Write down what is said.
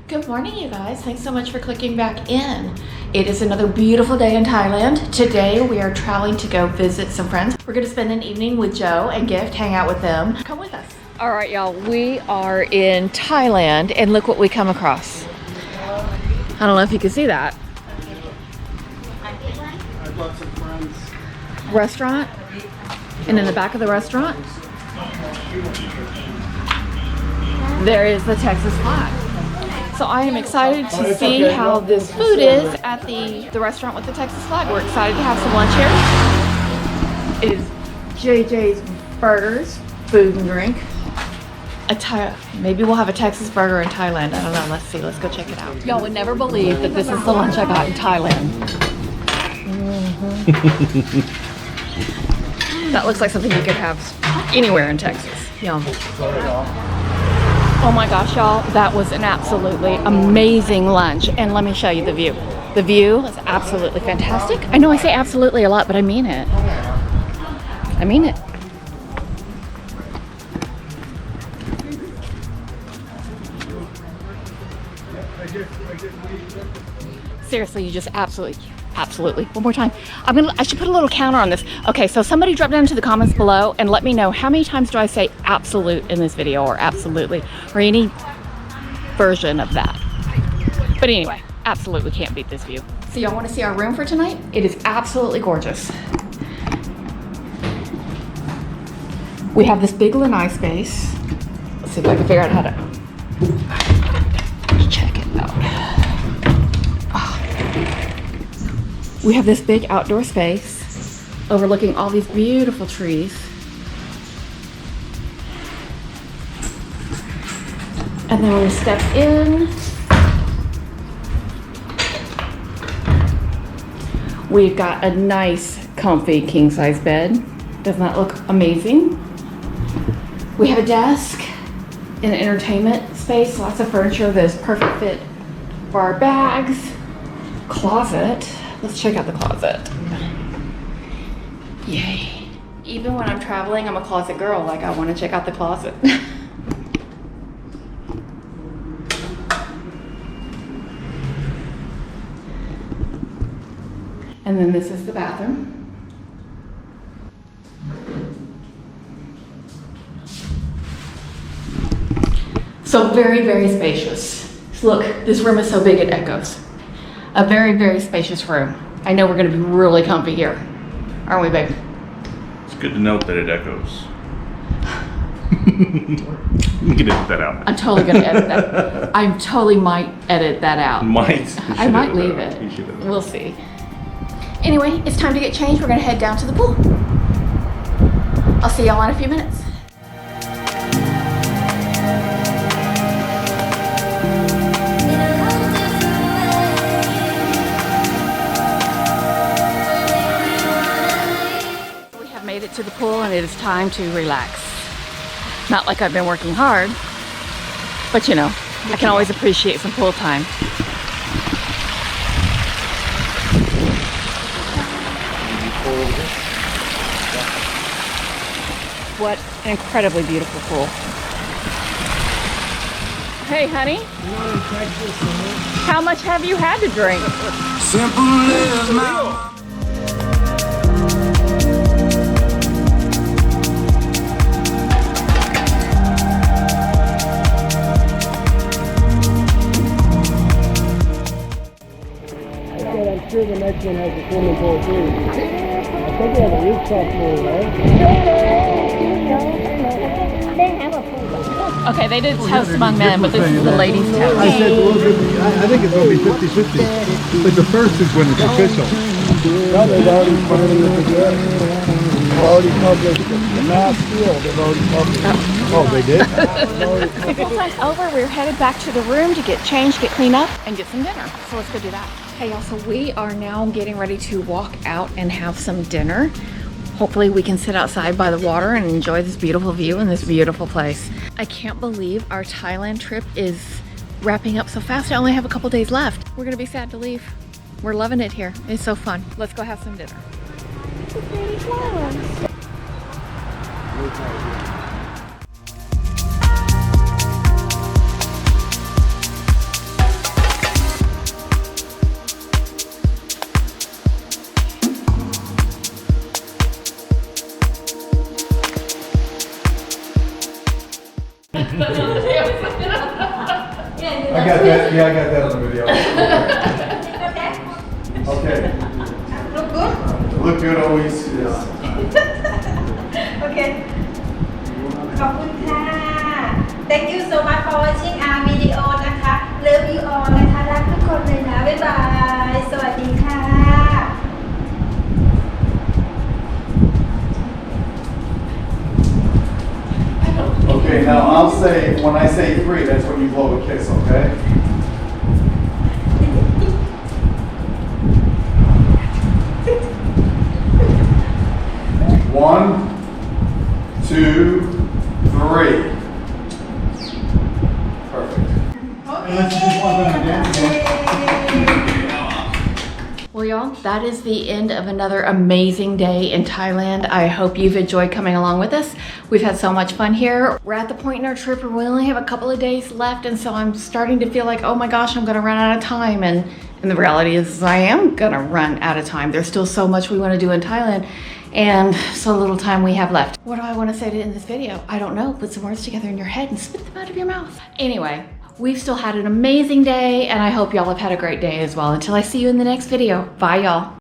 Good morning, you guys. Thanks so much for clicking back in. It is another beautiful day in Thailand. Today we are traveling to go visit some friends. We're gonna spend an evening with Joe and Gift, hang out with them. Come with us. All right, y'all, we are in Thailand and look what we come across. I don't know if you can see that. I brought some friends. Restaurant, and in the back of the restaurant, there is the Texas flag. So I am excited to see how this food is at the restaurant with the Texas flag. We're excited to have some lunch here. It is JJ's Burgers, food and drink. Maybe we'll have a Texas burger in Thailand. I don't know. Let's see. Let's go check it out. Y'all would never believe that this is the lunch I got in Thailand. That looks like something you could have anywhere in Texas. Yum. Oh my gosh, y'all, that was an absolutely amazing lunch. And let me show you the view. The view is absolutely fantastic. I know I say absolutely a lot, but I mean it. I mean it. Seriously, you just absolutely. One more time. I should put a little counter on this. Okay, so somebody drop down into the comments below and let me know how many times do I say absolute in this video, or absolutely, or any version of that. But anyway, absolutely can't beat this view. So y'all want to see our room for tonight? It is absolutely gorgeous. We have this big lanai space. Let's see if I can figure out how to check it out. We have this big outdoor space overlooking all these beautiful trees. And then when we step in, we've got a nice, comfy king-size bed. Doesn't that look amazing? We have a desk and an entertainment space, lots of furniture that is perfect fit for our bags. Closet. Let's check out the closet. Yay. Even when I'm traveling, I'm a closet girl. Like, I want to check out the closet. And then this is the bathroom. So very, very spacious. Look, this room is so big it echoes. A very, very spacious room. I know we're gonna be really comfy here. Aren't we, babe? It's good to note that it echoes. You can edit that out. I'm totally gonna edit that. I totally might edit that out. I might leave it. We'll see. Anyway, it's time to get changed. We're gonna head down to the pool. I'll see y'all in a few minutes. Made it to the pool and it is time to relax. Not like I've been working hard, but you know, I can always appreciate some pool time. What an incredibly beautiful pool. Hey honey, how much have you had to drink? Simple as my I'm sure the next one has a swimming pool too. I think they have a rooftop pool, right? They have a pool. Okay, they did toast among men, but this is the ladies' toast. I said, well, I think it's going to be 50-50. But the first is when it's official. No, they've already published the mass field. They've already published it. Oh, they did? The pool time's over. We're headed back to the room to get changed, get cleaned up, and get some dinner. So let's go do that. Hey y'all, so we are now getting ready to walk out and have some dinner. Hopefully we can sit outside by the water and enjoy this beautiful view and this beautiful place. I can't believe our Thailand trip is wrapping up so fast. I only have a couple days left. We're gonna be sad to leave. We're loving it here. It's so fun. Let's go have some dinner. I got that. Yeah, I got that on the video. Okay. Look good? Look good always. Yes. Okay. ขอบคุณค่ะ Thank you so much for watching our video นะคะ Love you all นะคะ รักทุกคนเลยนะ บ๊ายบาย สวัสดีค่ะ Okay, now I'll say, when I say 3, that's when you blow a kiss, okay? One, 2, 3. Perfect. Unless you just want them to dance again. Well, y'all, that is the end of another amazing day in Thailand. I hope you've enjoyed coming along with us. We've had so much fun here. We're at the point in our trip where we only have a couple of days left, and so I'm starting to feel like, oh my gosh, I'm gonna run out of time. And the reality is I am gonna run out of time. There's still so much we wanna do in Thailand and so little time we have left. What do I wanna say to end this video? I don't know. Put some words together in your head and spit them out of your mouth. Anyway, we've still had an amazing day, and I hope y'all have had a great day as well. Until I see you in the next video. Bye, y'all.